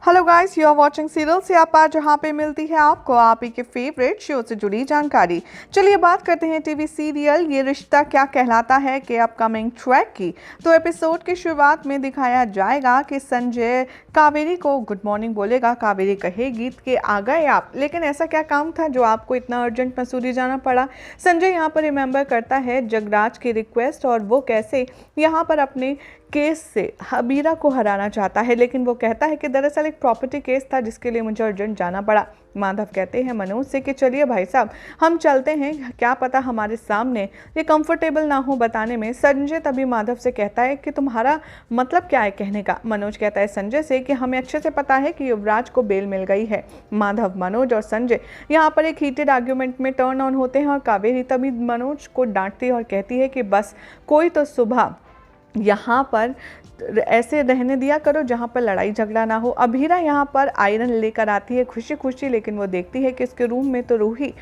Hello guys, you are watching serial Siyapa, जहां पे मिलती है आपको आप ही के फेवरेट शो से जुड़ी जानकारी। चलिए बात करते हैं टीवी सीरियल ये रिश्ता क्या कहलाता है के अपकमिंग ट्रैक की। तो एपिसोड की शुरुआत में दिखाया जाएगा कि संजय कावेरी को गुड मॉर्निंग बोलेगा। कावेरी कहेगी कि आ गए आप, लेकिन ऐसा क्या काम था जो आपको इतना अर्जेंट मसूरी जाना पड़ा। संजय यहाँ पर रिमेंबर करता है जगराज की रिक्वेस्ट और वो कैसे यहाँ पर अपने केस से अबीरा को हराना चाहता है, लेकिन वो कहता है कि दरअसल एक प्रॉपर्टी केस था जिसके लिए मुझे अर्जेंट जाना पड़ा। माधव कहते हैं मनोज से कि चलिए भाई साहब हम चलते हैं, क्या पता हमारे सामने ये कंफर्टेबल ना हो बताने में। संजय तभी माधव से कहता है कि तुम्हारा मतलब क्या है कहने का। मनोज कहता है संजय से कि हमें अच्छे से पता है कि युवराज को बेल मिल गई है। माधव, मनोज और संजय यहाँ पर एक हीटेड आर्ग्यूमेंट में टर्न ऑन होते हैं और कावेरी तभी मनोज को डांटती है और कहती है कि बस कोई तो सुबह यहाँ पर ऐसे रहने दिया करो जहाँ पर लड़ाई झगड़ा ना हो। अभीरा यहाँ पर आयरन लेकर आती है खुशी खुशी, लेकिन वो देखती है कि इसके रूम में तो रूही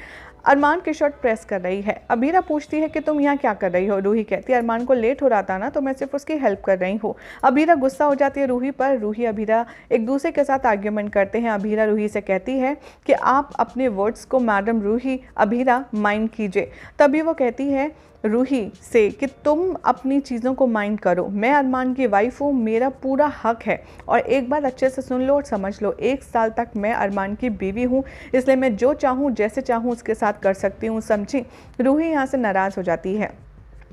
अरमान की शर्ट प्रेस कर रही है। अभीरा पूछती है कि तुम यहाँ क्या कर रही हो। रूही कहती है अरमान को लेट हो रहा था ना, तो मैं सिर्फ उसकी हेल्प कर रही हूँ। अभीरा गुस्सा हो जाती है रूही पर। रूही अभीरा एक दूसरे के साथ आर्ग्यूमेंट करते हैं। अभीरा रूही से कहती है कि आप अपने वर्ड्स को मैडम रूही अभीरा माइंड कीजिए। तभी वो कहती है रूही से कि तुम अपनी चीज़ों को माइंड करो, मैं अरमान की वाइफ हूँ, मेरा पूरा हक है। और एक बात अच्छे से सुन लो और समझ लो, 1 साल तक मैं अरमान की बीवी हूँ, इसलिए मैं जो चाहूँ जैसे चाहूँ उसके साथ कर सकती हूँ, समझी। रूही यहाँ से नाराज़ हो जाती है।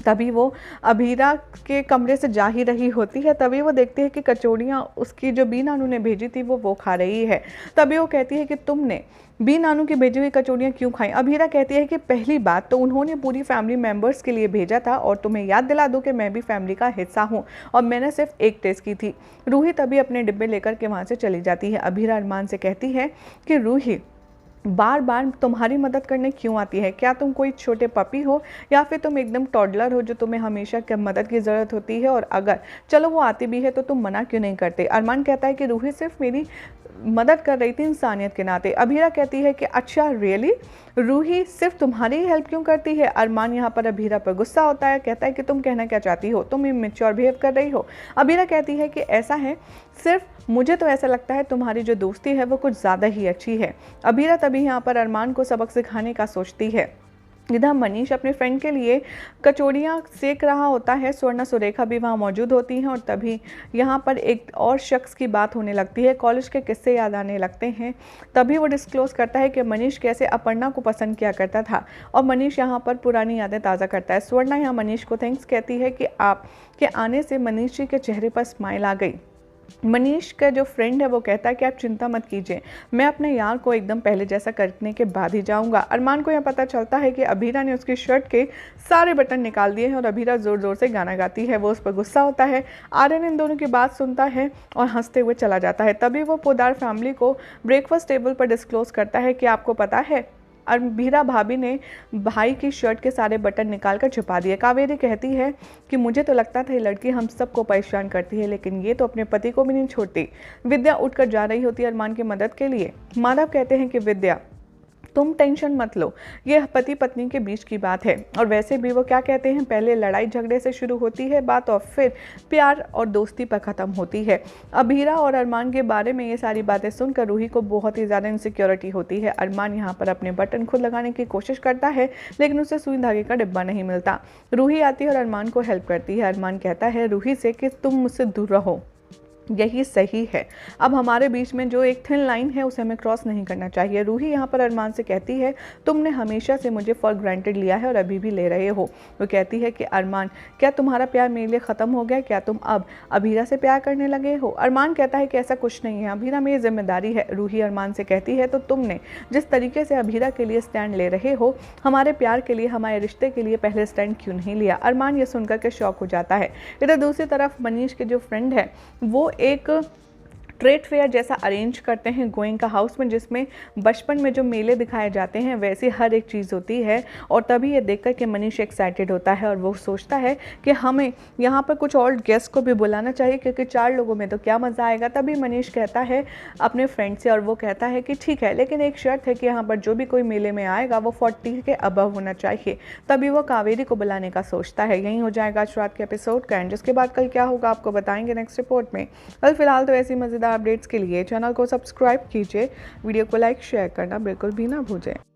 तभी वो अभीरा के कमरे से जा ही रही होती है, तभी वो देखती है कि कचौड़ियाँ उसकी जो बी नानू ने भेजी थी वो खा रही है। तभी वो कहती है कि तुमने बी नानू की भेजी हुई कचौड़ियाँ क्यों खाई। अभीरा कहती है कि पहली बात तो उन्होंने पूरी फैमिली मेंबर्स के लिए भेजा था और तुम्हें याद दिला दूं कि मैं भी फैमिली का हिस्सा हूं और मैंने सिर्फ एक टेस्ट की थी। रूही तभी अपने डिब्बे लेकर के वहाँ से चली जाती है। अभीरा अरमान से कहती है कि रूही बार बार तुम्हारी मदद करने क्यों आती है, क्या तुम कोई छोटे पपी हो या फिर तुम एकदम टॉडलर हो जो तुम्हें हमेशा मदद की ज़रूरत होती है, और अगर चलो वो आती भी है तो तुम मना क्यों नहीं करते। अरमान कहता है कि रूही सिर्फ मेरी मदद कर रही थी इंसानियत के नाते। अभीरा कहती है कि अच्छा रियली, रूही सिर्फ तुम्हारी हेल्प क्यों करती है। अरमान यहाँ पर अभीरा पर गुस्सा होता है, कहता है कि तुम कहना क्या चाहती हो, तुम इमेच्योर बिहेव कर रही हो। अभीरा कहती है कि ऐसा है, सिर्फ मुझे तो ऐसा लगता है तुम्हारी जो दोस्ती है वो कुछ ज़्यादा ही अच्छी है। अभीरा तभी यहाँ पर अरमान को सबक सिखाने का सोचती है। इधर मनीष अपने फ्रेंड के लिए कचौड़ियाँ सेक रहा होता है। स्वर्णा सुरेखा भी वहाँ मौजूद होती हैं और तभी यहाँ पर एक और शख्स की बात होने लगती है। कॉलेज के किस्से याद आने लगते हैं। तभी वो डिस्क्लोज़ करता है कि मनीष कैसे अपर्णा को पसंद किया करता था और मनीष यहाँ पर पुरानी यादें ताज़ा करता है। स्वर्णा यहाँ मनीष को थैंक्स कहती है कि आपके आने से मनीष जी के चेहरे पर स्माइल आ गई। मनीष का जो फ्रेंड है वो कहता है कि आप चिंता मत कीजिए, मैं अपने यार को एकदम पहले जैसा करने के बाद ही जाऊंगा। अरमान को यह पता चलता है कि अभीरा ने उसकी शर्ट के सारे बटन निकाल दिए हैं और अभीरा ज़ोर ज़ोर से गाना गाती है। वो उस पर गुस्सा होता है। आर्यन इन दोनों की बात सुनता है और हंसते हुए चला जाता है। तभी वो पोदार फैमिली को ब्रेकफास्ट टेबल पर डिस्क्लोज करता है कि आपको पता है अभीरा भाभी ने भाई की शर्ट के सारे बटन निकाल कर छुपा दिए। कावेरी कहती है कि मुझे तो लगता था ये लड़की हम सबको परेशान करती है, लेकिन ये तो अपने पति को भी नहीं छोड़ती। विद्या उठकर जा रही होती है अरमान की मदद के लिए। माधव कहते हैं कि विद्या तुम टेंशन मत लो, ये पति पत्नी के बीच की बात है। और वैसे भी वो क्या कहते हैं, पहले लड़ाई झगड़े से शुरू होती है बात और फिर प्यार और दोस्ती पर ख़त्म होती है। अभीरा और अरमान के बारे में ये सारी बातें सुनकर रूही को बहुत ही ज़्यादा इनसिक्योरिटी होती है। अरमान यहाँ पर अपने बटन खुद लगाने की कोशिश करता है, लेकिन उसे सुई धागे का डिब्बा नहीं मिलता। रूही आती है और अरमान को हेल्प करती है। अरमान कहता है रूही से कि तुम मुझसे दूर रहो, यही सही है। अब हमारे बीच में जो एक थिन लाइन है उसे हमें क्रॉस नहीं करना चाहिए। रूही यहाँ पर अरमान से कहती है तुमने हमेशा से मुझे फॉर ग्रांटेड लिया है और अभी भी ले रहे हो। वो कहती है कि अरमान क्या तुम्हारा प्यार मेरे लिए ख़त्म हो गया, क्या तुम अब अभीरा से प्यार करने लगे हो। अरमान कहता है कि ऐसा कुछ नहीं है, अभीरा मेरी जिम्मेदारी है। रूही अरमान से कहती है तो तुमने जिस तरीके से अभीरा के लिए स्टैंड ले रहे हो, हमारे प्यार के लिए, हमारे रिश्ते के लिए पहले स्टैंड क्यों नहीं लिया। अरमान ये सुनकर के शौक हो जाता है। इधर दूसरी तरफ मनीष के जो फ्रेंड है वो एक ट्रेड फेयर जैसा अरेंज करते हैं गोइंका हाउस में, जिसमें बचपन में जो मेले दिखाए जाते हैं वैसी हर एक चीज़ होती है। और तभी ये देखकर कि मनीष एक्साइटेड होता है और वो सोचता है कि हमें यहाँ पर कुछ और गेस्ट को भी बुलाना चाहिए, क्योंकि 4 लोगों में तो क्या मज़ा आएगा। तभी मनीष कहता है अपने फ्रेंड से, और वो कहता है कि ठीक है, लेकिन एक शर्त है कि यहाँ पर जो भी कोई मेले में आएगा वो 40 के अबव होना चाहिए। तभी वो कावेरी को बुलाने का सोचता है। यही हो जाएगा आज रात के एपिसोड का एंड, जिसके बाद कल क्या होगा आपको बताएंगे नेक्स्ट रिपोर्ट में। कल फिलहाल तो ऐसी मज़ेदार अपडेट्स के लिए चैनल को सब्सक्राइब कीजिए, वीडियो को लाइक शेयर करना बिल्कुल भी ना भूलें।